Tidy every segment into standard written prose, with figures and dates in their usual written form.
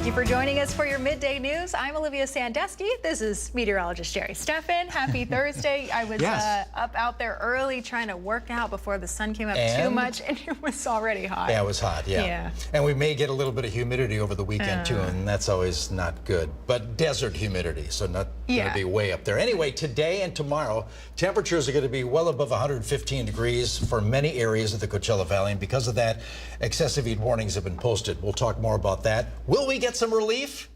Thank you for joining us for your midday news. I'm Olivia Sandusky. This is meteorologist Jerry Steffen. Happy Thursday. I was up out there early trying to work out before the sun came up too much, and it was already hot. Yeah, it was hot, yeah. And we may get a little bit of humidity over the weekend, too, and that's always not good. But desert humidity, so not going to be way up there. Anyway, today and tomorrow, temperatures are going to be well above 115 degrees for many areas of the Coachella Valley, and because of that, excessive heat warnings have been posted. We'll talk more about that. Will we get some relief?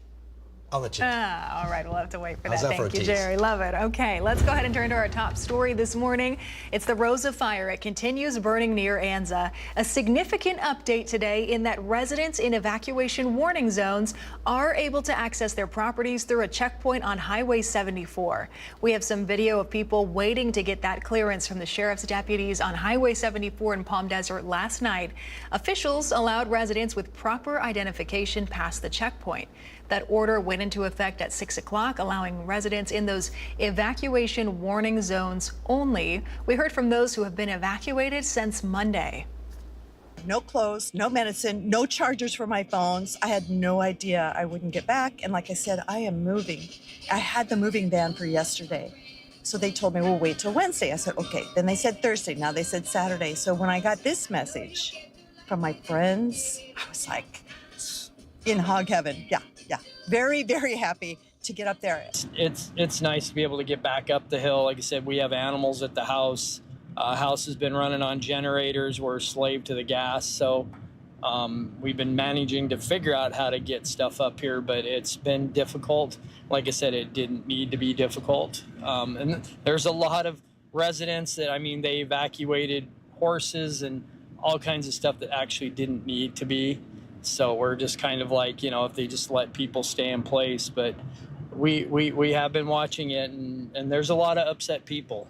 I'll let you know. All right, we'll have to wait for that. How's that Thank you, Jerry. Love it. Okay, let's go ahead and turn to our top story this morning. It's the Rosa Fire. It continues burning near Anza. A significant update today in that residents in evacuation warning zones are able to access their properties through a checkpoint on Highway 74. We have some video of people waiting to get that clearance from the sheriff's deputies on Highway 74 in Palm Desert last night. Officials allowed residents with proper identification past the checkpoint. That order went into effect at 6 o'clock, allowing residents in those evacuation warning zones only. We heard from those who have been evacuated since Monday. No clothes, no medicine, no chargers for my phones. I had no idea I wouldn't get back. And like I said, I am moving. I had the moving ban for yesterday. So they told me, we'll wait till Wednesday. I said, okay. Then they said Thursday. Now they said Saturday. So when I got this message from my friends, I was like in hog heaven. Yeah. Very, very happy to get up there. It's nice to be able to get back up the hill. Like I said, we have animals at the house. House has been running on generators. We're a slave to the gas. So we've been managing to figure out how to get stuff up here, but it's been difficult. Like I said, it didn't need to be difficult. And there's a lot of residents that, I mean, they evacuated horses and all kinds of stuff that actually didn't need to be. So we're just kind of like, you know, if they just let people stay in place. But we have been watching it, and there's a lot of upset people.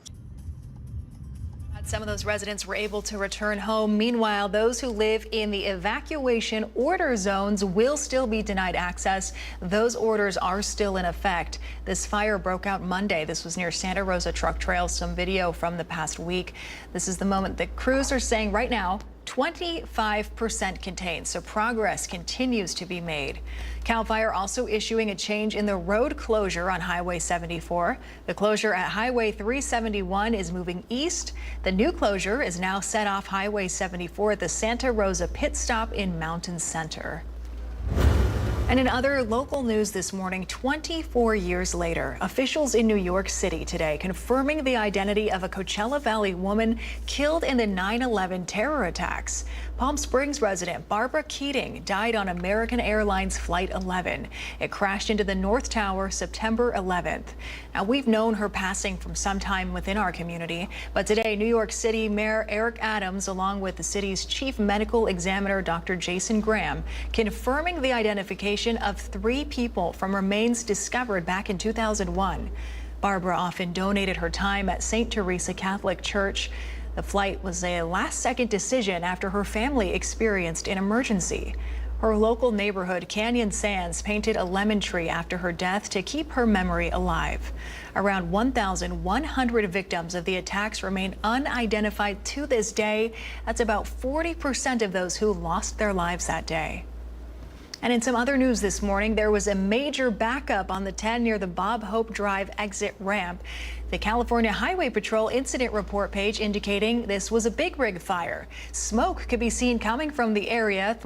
Some of those residents were able to return home. Meanwhile, those who live in the evacuation order zones will still be denied access. Those orders are still in effect. This fire broke out Monday. This was near Santa Rosa Truck Trail. Some video from the past week. This is the moment that crews are saying right now 25% contained, so progress continues to be made. CAL FIRE also issuing a change in the road closure on Highway 74. The closure at Highway 371 is moving east. The new closure is now set off Highway 74 at the Santa Rosa pit stop in Mountain Center. And in other local news this morning, 24 years later, officials in New York City today confirming the identity of a Coachella Valley woman killed in the 9/11 terror attacks. Palm Springs resident Barbara Keating died on American Airlines Flight 11. It crashed into the North Tower September 11th. Now, we've known her passing from some time within our community, but today New York City Mayor Eric Adams, along with the city's chief medical examiner, Dr. Jason Graham, confirming the identification of 3 people from remains discovered back in 2001. Barbara often donated her time at St. Teresa Catholic Church. The flight was a last-second decision after her family experienced an emergency. Her local neighborhood, Canyon Sands, painted a lemon tree after her death to keep her memory alive. Around 1,100 victims of the attacks remain unidentified to this day. That's about 40% of those who lost their lives that day. And in some other news this morning, there was a major backup on the 10 near the Bob Hope Drive exit ramp. The California Highway Patrol incident report page indicating this was a big rig fire. Smoke could be seen coming from the area.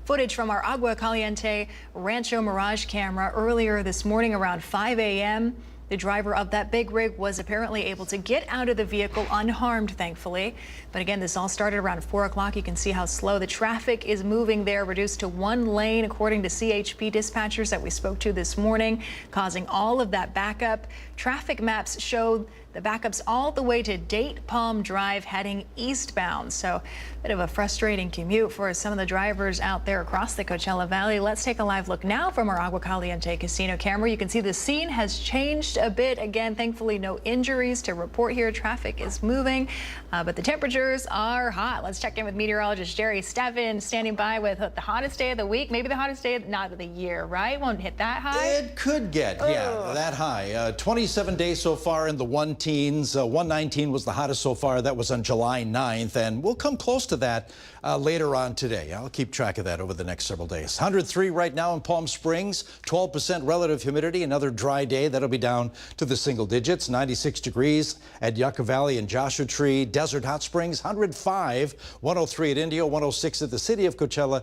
Footage from our Agua Caliente Rancho Mirage camera earlier this morning around 5 a.m. The driver of that big rig was apparently able to get out of the vehicle unharmed, thankfully. But again, this all started around 4 o'clock. You can see how slow the traffic is moving there, reduced to 1 lane, according to CHP dispatchers that we spoke to this morning, causing all of that backup. Traffic maps showed the backups all the way to Date Palm Drive heading eastbound. So a bit of a frustrating commute for some of the drivers out there across the Coachella Valley. Let's take a live look now from our Agua Caliente casino camera. You can see the scene has changed a bit. Again, thankfully no injuries to report here. Traffic is moving, but the temperatures are hot. Let's check in with meteorologist Jerry Steffen, standing by with the hottest day of the week, maybe the hottest day not of the year, right? Won't hit that high. It could get, that high. 27 days so far in the 110. teens. 119 was the hottest so far. That was on July 9th, and we'll come close to that later on today. I'll keep track of that over the next several days. 103 right now in Palm Springs, 12% relative humidity. Another dry day. That'll be down to the single digits. 96 degrees at Yucca Valley and Joshua Tree. Desert Hot Springs, 105. 103 at Indio, 106 at the city of Coachella.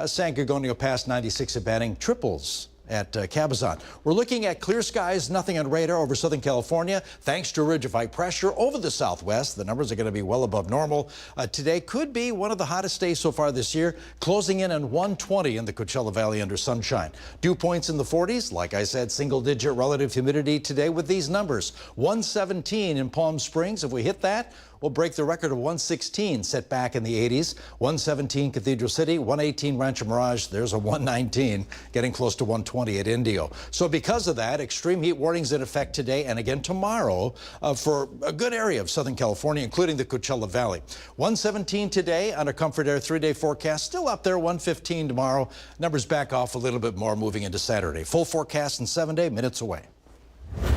San Gorgonio Pass, 96 at Banning. Triples at Cabazon. We're looking at clear skies, nothing on radar over Southern California, thanks to a ridge of high pressure over the southwest. The numbers are going to be well above normal. Today could be one of the hottest days so far this year, closing in on 120 in the Coachella Valley under sunshine. Dew points in the 40s. Like I said, single-digit relative humidity today with these numbers. 117 in Palm Springs. If we hit that, we'll break the record of 116 set back in the 80s. 117 Cathedral City, 118 Rancho Mirage. There's a 119, getting close to 120 at Indio. So because of that, extreme heat warnings in effect today and again tomorrow for a good area of Southern California, including the Coachella Valley. 117 today on a Comfort Air 3-day forecast. Still up there, 115 tomorrow. Numbers back off a little bit more moving into Saturday. Full forecast in 7-day, minutes away.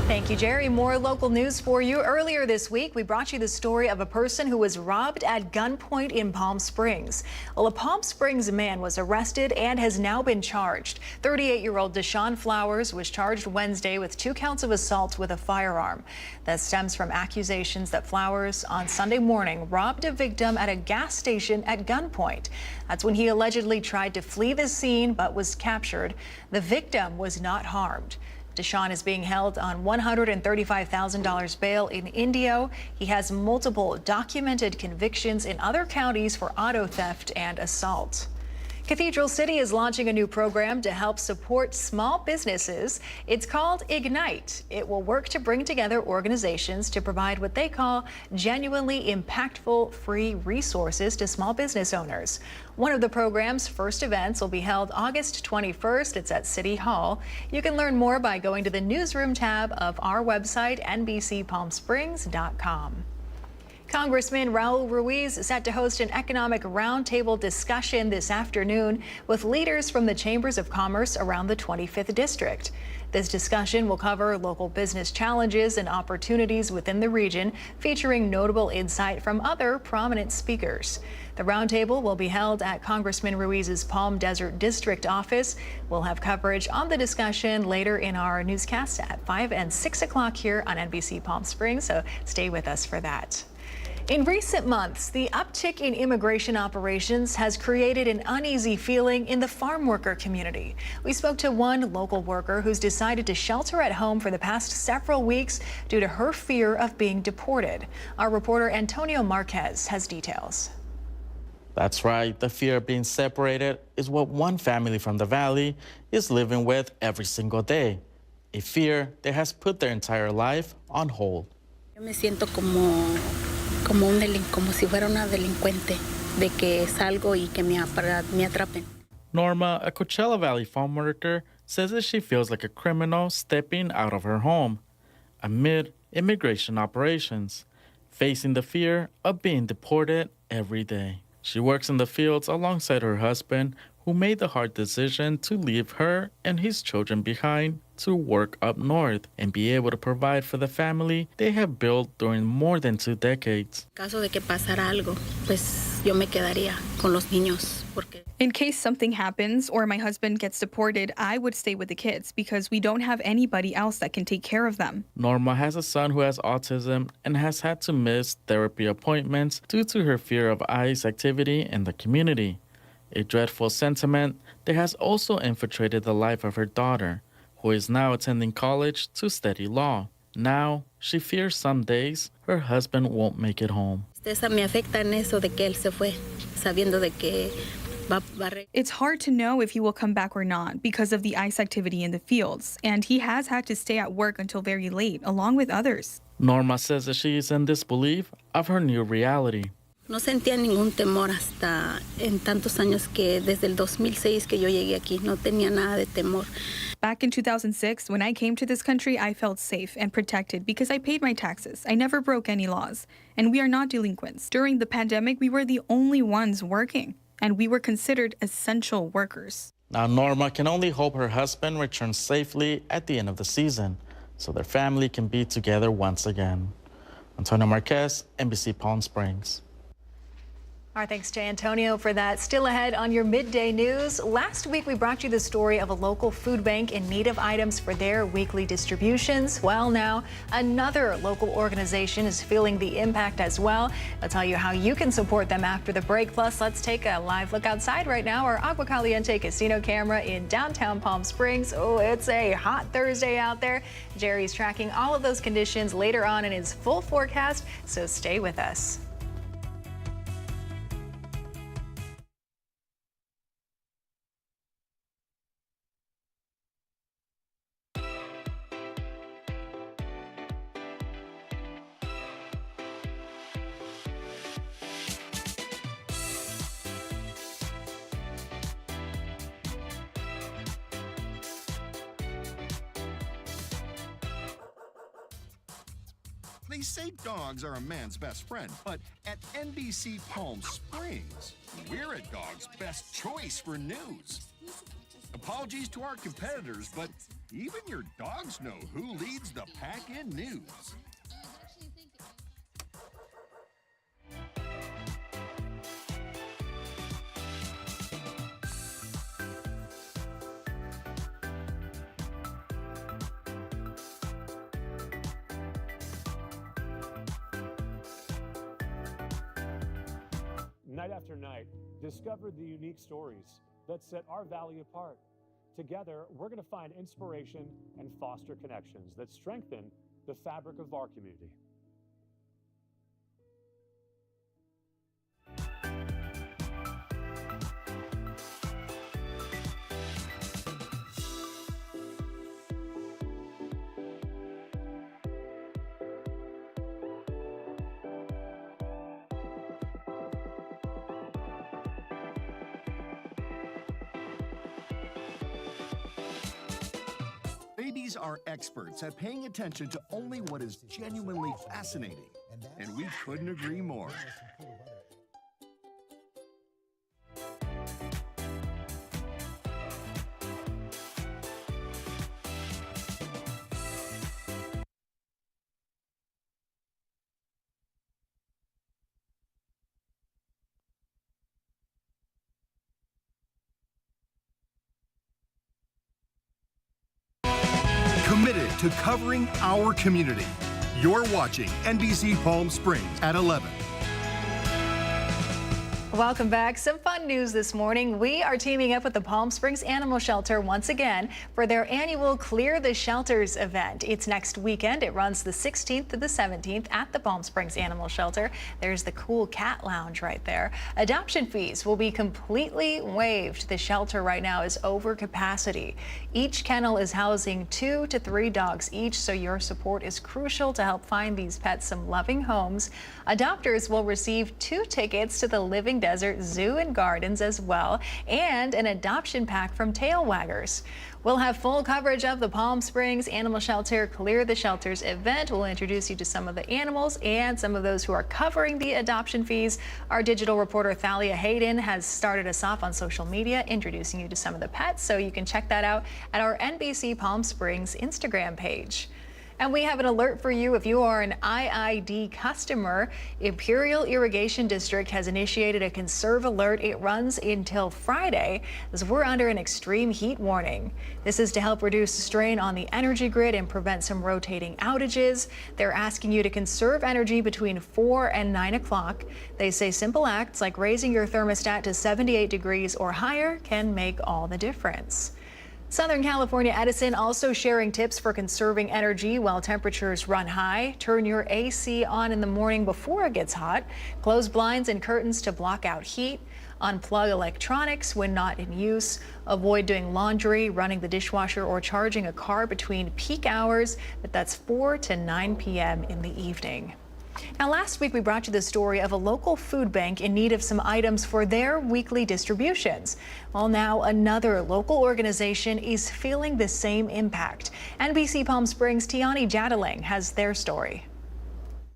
Thank you, Jerry. More local news for you. Earlier this week, we brought you the story of a person who was robbed at gunpoint in Palm Springs. Well, a Palm Springs man was arrested and has now been charged. 38-year-old Deshaun Flowers was charged Wednesday with 2 counts of assault with a firearm. That stems from accusations that Flowers on Sunday morning robbed a victim at a gas station at gunpoint. That's when he allegedly tried to flee the scene but was captured. The victim was not harmed. Deshaun is being held on $135,000 bail in Indio. He has multiple documented convictions in other counties for auto theft and assault. Cathedral City is launching a new program to help support small businesses. It's called Ignite. It will work to bring together organizations to provide what they call genuinely impactful free resources to small business owners. One of the program's first events will be held August 21st. It's at City Hall. You can learn more by going to the newsroom tab of our website, NBCPalmSprings.com. Congressman Raul Ruiz is set to host an economic roundtable discussion this afternoon with leaders from the chambers of commerce around the 25th district. This discussion will cover local business challenges and opportunities within the region, featuring notable insight from other prominent speakers. The roundtable will be held at Congressman Ruiz's Palm Desert District office. We'll have coverage on the discussion later in our newscasts at 5 and 6 o'clock here on NBC Palm Springs, so stay with us for that. In recent months, the uptick in immigration operations has created an uneasy feeling in the farm worker community. We spoke to one local worker who's decided to shelter at home for the past several weeks due to her fear of being deported. Our reporter Antonio Marquez has details. That's right. The fear of being separated is what one family from the valley is living with every single day. A fear that has put their entire life on hold. Yo me siento como si fuera una delincuente, de que salgo y que me atrapen. Norma, a Coachella Valley farm worker, says that she feels like a criminal stepping out of her home amid immigration operations, facing the fear of being deported every day. She works in the fields alongside her husband, who made the hard decision to leave her and his children behind to work up north and be able to provide for the family they have built during more than 2 decades. En caso de que pasara algo, pues yo me quedaría con los niños. In case something happens or my husband gets deported, I would stay with the kids because we don't have anybody else that can take care of them. Norma has a son who has autism and has had to miss therapy appointments due to her fear of ICE activity in the community. A dreadful sentiment that has also infiltrated the life of her daughter, who is now attending college to study law. Now, she fears some days her husband won't make it home. Me afecta en eso de que él se fue, sabiendo de que It's hard to know if he will come back or not because of the ICE activity in the fields, and he has had to stay at work until very late, along with others. Norma says that she is in disbelief of her new reality. No sentía ningún temor hasta en tantos años que desde el 2006 que yo llegué aquí, no tenía nada de temor. Back in 2006, when I came to this country, I felt safe and protected because I paid my taxes. I never broke any laws, and we are not delinquents. During the pandemic, we were the only ones working, and we were considered essential workers. Now Norma can only hope her husband returns safely at the end of the season, so their family can be together once again. Antonio Marquez, NBC Palm Springs. Our thanks to Antonio for that. Still ahead on your midday news. Last week, we brought you the story of a local food bank in need of items for their weekly distributions. Well, now another local organization is feeling the impact as well. I'll tell you how you can support them after the break. Plus, let's take a live look outside right now. Our Agua Caliente casino camera in downtown Palm Springs. Oh, it's a hot Thursday out there. Jerry's tracking all of those conditions later on in his full forecast, so stay with us. They say dogs are a man's best friend, but at NBC Palm Springs, we're a dog's best choice for news. Apologies to our competitors, but even your dogs know who leads the pack in news. Night after night, discover the unique stories that set our valley apart. Together, we're going to find inspiration and foster connections that strengthen the fabric of our community. Babies are experts at paying attention to only what is genuinely fascinating, and we couldn't agree more. Committed to covering our community. You're watching NBC Palm Springs at 11. Welcome back. Some fun news this morning. We are teaming up with the Palm Springs Animal Shelter once again for their annual Clear the Shelters event. It's next weekend. It runs the 16th to the 17th at the Palm Springs Animal Shelter. There's the cool cat lounge right there. Adoption fees will be completely waived. The shelter right now is over capacity. Each kennel is housing 2 to 3 dogs each, so your support is crucial to help find these pets some loving homes. Adopters will receive 2 tickets to the Living Desert Zoo and Gardens as well, and an adoption pack from Tail Waggers. We'll have full coverage of the Palm Springs Animal Shelter Clear the Shelters event. We'll introduce you to some of the animals and some of those who are covering the adoption fees. Our digital reporter Thalia Hayden has started us off on social media, introducing you to some of the pets, so you can check that out at our NBC Palm Springs Instagram page. And we have an alert for you if you are an IID customer. Imperial Irrigation District has initiated a conserve alert. It runs until Friday as we're under an extreme heat warning. This is to help reduce strain on the energy grid and prevent some rotating outages. They're asking you to conserve energy between 4 and 9 o'clock. They say simple acts like raising your thermostat to 78 degrees or higher can make all the difference. Southern California Edison also sharing tips for conserving energy while temperatures run high. Turn your AC on in the morning before it gets hot. Close blinds and curtains to block out heat. Unplug electronics when not in use. Avoid doing laundry, running the dishwasher, or charging a car between peak hours, but that's 4 to 9 p.m. in the evening. Now, last week we brought you the story of a local food bank in need of some items for their weekly distributions. Well, now another local organization is feeling the same impact. NBC Palm Springs' Tiani Jadaling has their story.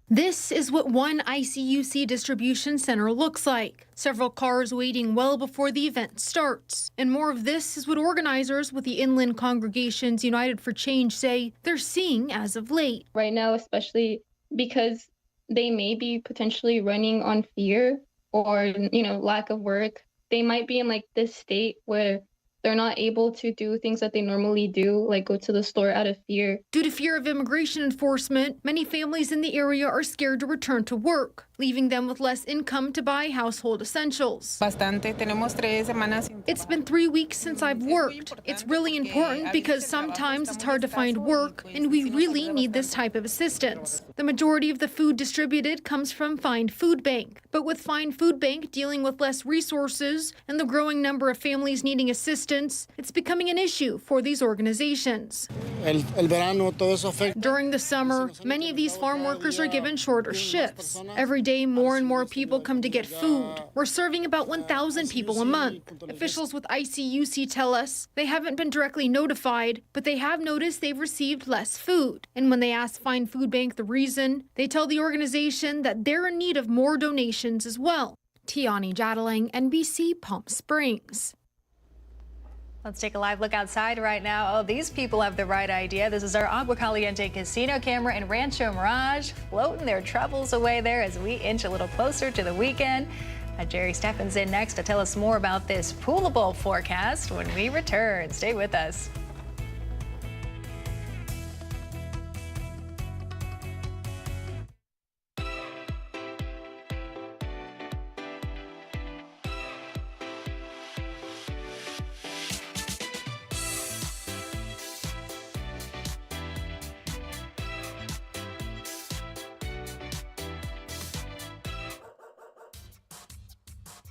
This is what one ICUC distribution center looks like. Several cars waiting well before the event starts. And more of this is what organizers with the Inland Congregations United for Change say they're seeing as of late. Right now, especially because they may be potentially running on fear or, lack of work. They might be in like this state where they're not able to do things that they normally do, like go to the store out of fear. Due to fear of immigration enforcement, many families in the area are scared to return to work, leaving them with less income to buy household essentials. It's been 3 weeks since I've worked. It's really important because sometimes it's hard to find work, and we really need this type of assistance. The majority of the food distributed comes from Find Food Bank, but with Find Food Bank dealing with less resources and the growing number of families needing assistance, it's becoming an issue for these organizations. During the summer, many of these farm workers are given shorter shifts. Every day, more and more people come to get food. We're serving about 1,000 people a month. Officials with ICUC tell us they haven't been directly notified, but they have noticed they've received less food. And when they ask Find Food Bank the reason, they tell the organization that they're in need of more donations as well. Tiani Jadaling, NBC Palm Springs. Let's take a live look outside right now. Oh, these people have the right idea. This is our Agua Caliente casino camera in Rancho Mirage, floating their troubles away there as we inch a little closer to the weekend. Jerry Steffen's in next to tell us more about this poolable forecast when we return. Stay with us.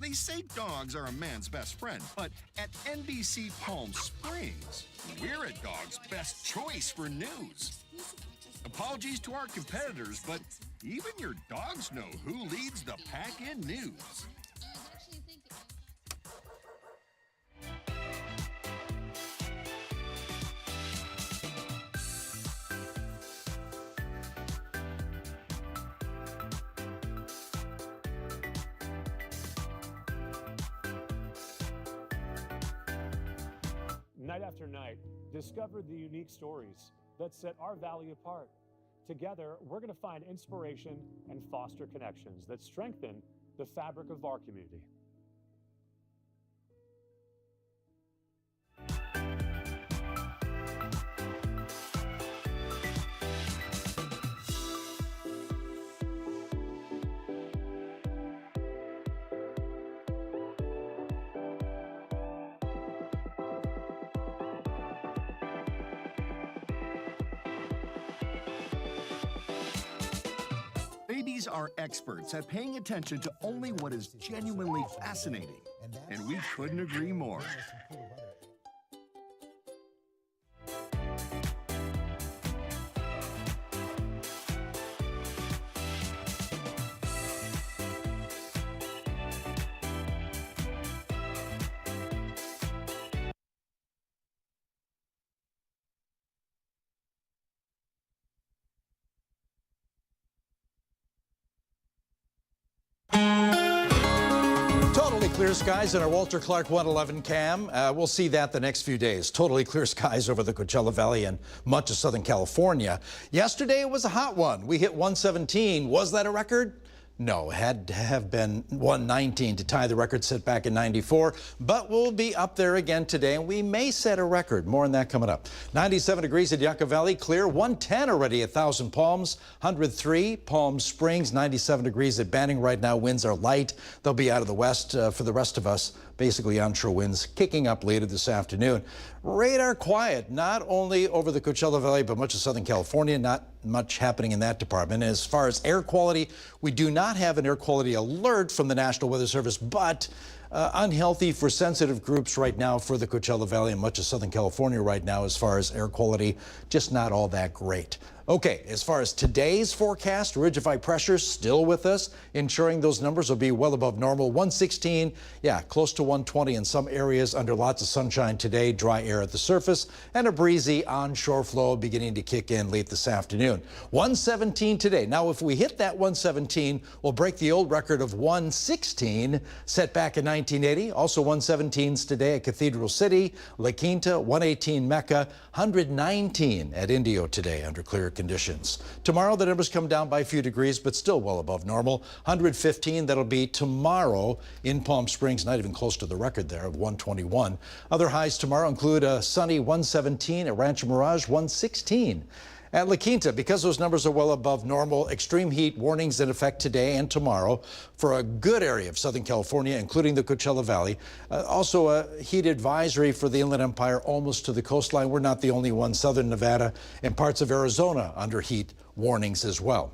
They say dogs are a man's best friend, but at NBC Palm Springs, we're a dog's best choice for news. Apologies to our competitors, but even your dogs know who leads the pack in news. Night after night, discover the unique stories that set our valley apart. Together, we're going to find inspiration and foster connections that strengthen the fabric of our community. Babies are experts at paying attention to only what is genuinely fascinating, and we couldn't agree more. Clear skies in our Walter Clark 111 cam. We'll see that the next few days. Totally clear skies over the Coachella Valley and much of Southern California. Yesterday it was a hot one. We hit 117. Was that a record? No, it had to have been 119 to tie the record set back in '94, but we'll be up there again today, and we may set a record. More on that coming up. 97 degrees at Yucca Valley, clear. 110 already at Thousand Palms, 103 Palm Springs, 97 degrees at Banning right now. Winds are light. They'll be out of the west for the rest of us. Basically onshore winds kicking up later this afternoon. Radar quiet, not only over the Coachella Valley, but much of Southern California. Not much happening in that department. As far as air quality, we do not have an air quality alert from the National Weather Service, but unhealthy for sensitive groups right now for the Coachella Valley and much of Southern California right now as far as air quality, just not all that great. Okay, as far as today's forecast, ridge-of-high pressure still with us, ensuring those numbers will be well above normal. 116, yeah, close to 120 in some areas under lots of sunshine today, dry air at the surface, and a breezy onshore flow beginning to kick in late this afternoon. 117 today. Now, if we hit that 117, we'll break the old record of 116 set back in 1980. Also 117s today at Cathedral City, La Quinta, 118 Mecca, 119 at Indio today under clear conditions. Tomorrow the numbers come down by a few degrees, but still well above normal. 115, that'll be tomorrow in Palm Springs, not even close to the record there of 121. Other highs tomorrow include a sunny 117 at Rancho Mirage, 116. At La Quinta, because those numbers are well above normal, extreme heat warnings in effect today and tomorrow for a good area of Southern California, including the Coachella Valley. Also a heat advisory for the Inland Empire almost to the coastline. We're not the only one. Southern Nevada and parts of Arizona under heat warnings as well.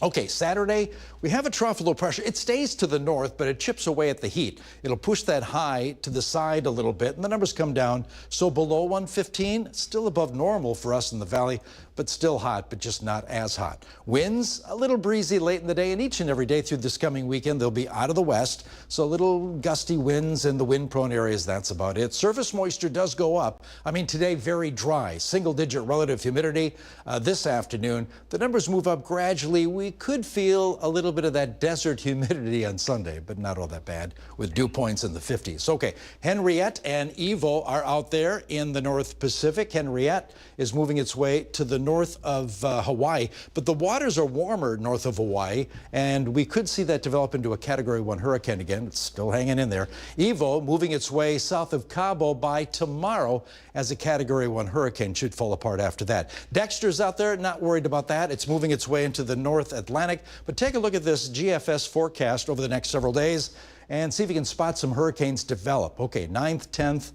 Okay, Saturday, we have a trough of low pressure. It stays to the north, but it chips away at the heat. It'll push that high to the side a little bit, and the numbers come down. So below 115, still above normal for us in the valley, but still hot, but just not as hot. Winds, a little breezy late in the day, and each and every day through this coming weekend, they'll be out of the west. So little gusty winds in the wind-prone areas, that's about it. Surface moisture does go up. I mean, today, very dry, single-digit relative humidity. This afternoon, the numbers move up gradually. We could feel a little bit of that desert humidity on Sunday, but not all that bad, with dew points in the 50s. Okay, Henriette and Evo are out there in the North Pacific. Henriette is moving its way to the north of Hawaii, but the waters are warmer north of Hawaii, and we could see that develop into a Category 1 hurricane again. It's still hanging in there. Evo moving its way south of Cabo by tomorrow as a Category 1 hurricane. Should fall apart after that. Dexter's out there, not worried about that. It's moving its way into the North Atlantic, but take a look at this GFS forecast over the next several days and see if you can spot some hurricanes develop. Okay, 9th, 10th,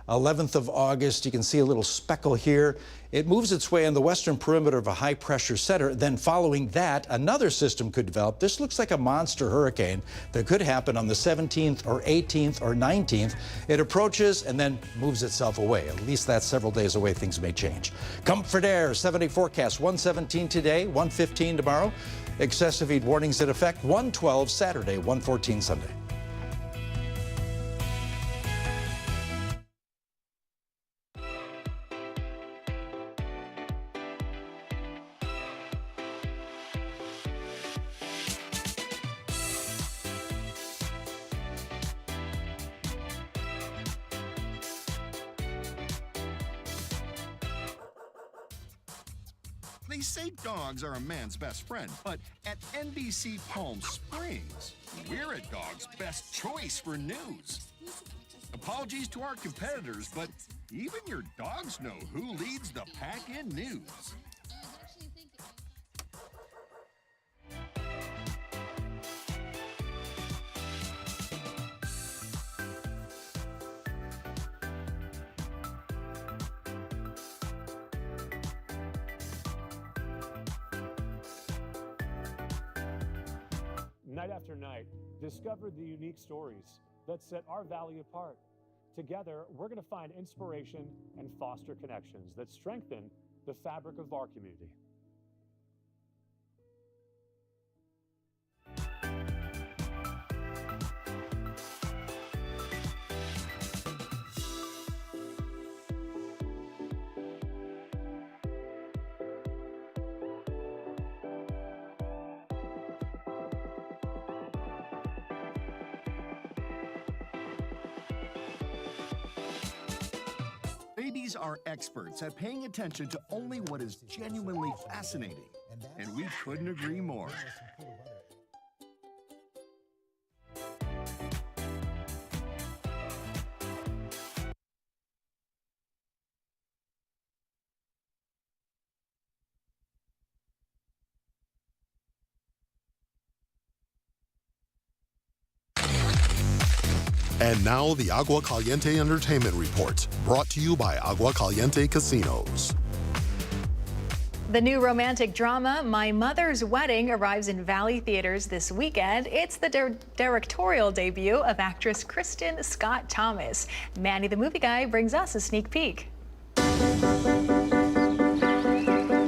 11th of August, you can see a little speckle here. It moves its way on the western perimeter of a high pressure center. Then following that, another system could develop. This looks like a monster hurricane that could happen on the 17th or 18th or 19th. It approaches and then moves itself away. At least that's several days away. Things may change. Comfort Air, 7-day forecast, 117 today, 115 tomorrow. Excessive heat warnings in effect, 112 Saturday, 114 Sunday. They say dogs are a man's best friend, but at NBC Palm Springs, we're a dog's best choice for news. Apologies to our competitors, but even your dogs know who leads the pack in news. Night after night, discover the unique stories that set our valley apart. Together, we're going to find inspiration and foster connections that strengthen the fabric of our community. Babies are experts at paying attention to only what is genuinely fascinating, and we couldn't agree more. And now the Agua Caliente Entertainment Report, brought to you by Agua Caliente Casinos. The new romantic drama, My Mother's Wedding, arrives in Valley theaters this weekend. It's the directorial debut of actress Kristen Scott Thomas. Manny the Movie Guy brings us a sneak peek.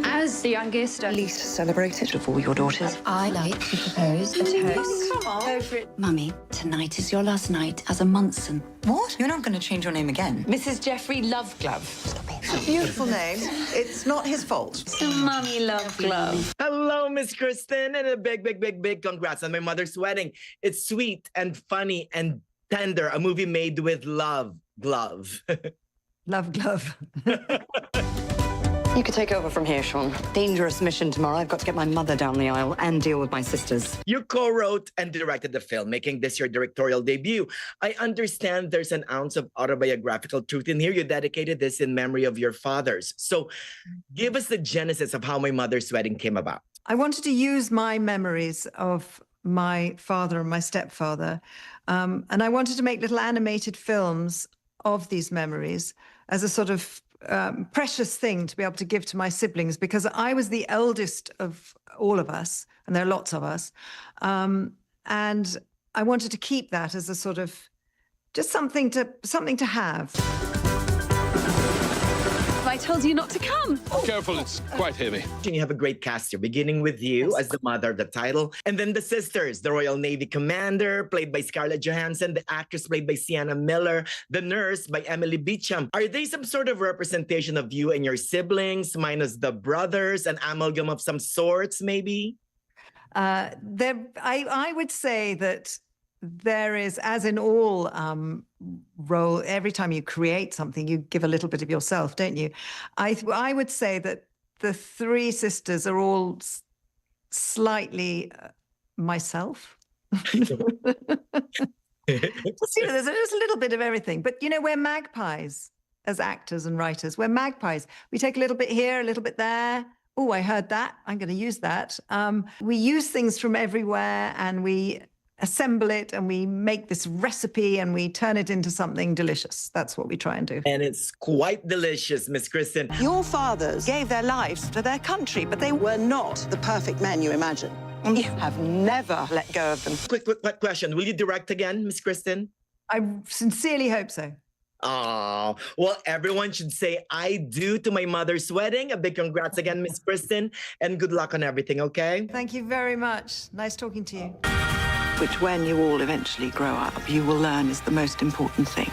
As the youngest, least celebrated of all your daughters, I like to propose a toast. Come on, go for it. Mummy, tonight is your last night as a Munson. What? You're not going to change your name again? Mrs. Jeffrey Loveglove. Stop it. It's a beautiful name. It's not his fault. So Mummy Loveglove. Hello, Miss Kristen, and a big congrats on my mother's wedding. It's sweet and funny and Tender, a movie made with love. Glove. Love glove. You could take over from here, Sean. Dangerous mission tomorrow. I've got to get my mother down the aisle and deal with my sisters. You co-wrote and directed the film, making this your directorial debut. I understand there's an ounce of autobiographical truth in here. You dedicated this in memory of your fathers. So give us the genesis of how My Mother's Wedding came about. I wanted to use my memories of my father and my stepfather, and I wanted to make little animated films of these memories as a sort of precious thing to be able to give to my siblings, because I was the eldest of all of us, and there are lots of us, and I wanted to keep that as a sort of just something to have. I told you not to come. Careful, it's quite heavy. You have a great cast here, beginning with you as the mother of the title, and then the sisters, the Royal Navy Commander, played by Scarlett Johansson, the actress played by Sienna Miller, the nurse by Emily Beecham. Are they some sort of representation of you and your siblings, minus the brothers, an amalgam of some sorts, maybe? I would say that there is, as in all role, every time you create something, you give a little bit of yourself, don't you? I would say that the three sisters are all slightly myself. Just, there's a little bit of everything. But, we're magpies as actors and writers. We're magpies. We take a little bit here, a little bit there. Oh, I heard that. I'm going to use that. We use things from everywhere, and we assemble it, and we make this recipe, and we turn it into something delicious. That's what we try and do. And it's quite delicious, Miss Kristen. Your fathers gave their lives for their country, but they were not the perfect men you imagine. And you have never let go of them. Quick question. Will you direct again, Miss Kristen? I sincerely hope so. Oh, well, everyone should say I do to My Mother's Wedding. A big congrats again, Miss Kristen, and good luck on everything, okay? Thank you very much. Nice talking to you. Which, when you all eventually grow up, you will learn is the most important thing.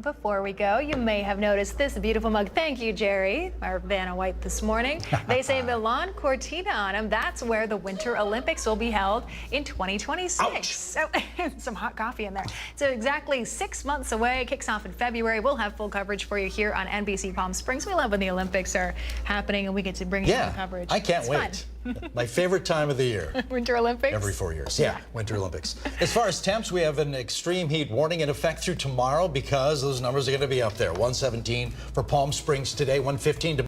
Before we go, you may have noticed this beautiful mug. Thank you, Jerry, our Vanna White this morning. They say Milan Cortina on them. That's where the Winter Olympics will be held in 2026. Ouch. So, some hot coffee in there. So exactly 6 months away. Kicks off in February. We'll have full coverage for you here on NBC Palm Springs. We love when the Olympics are happening and we get to bring you the coverage. I can't It's wait. fun. My favorite time of the year. Winter Olympics? Every 4 years. Yeah, Winter Olympics. As far as temps, we have an extreme heat warning in effect through tomorrow because those numbers are going to be up there. 117 for Palm Springs today, 115 to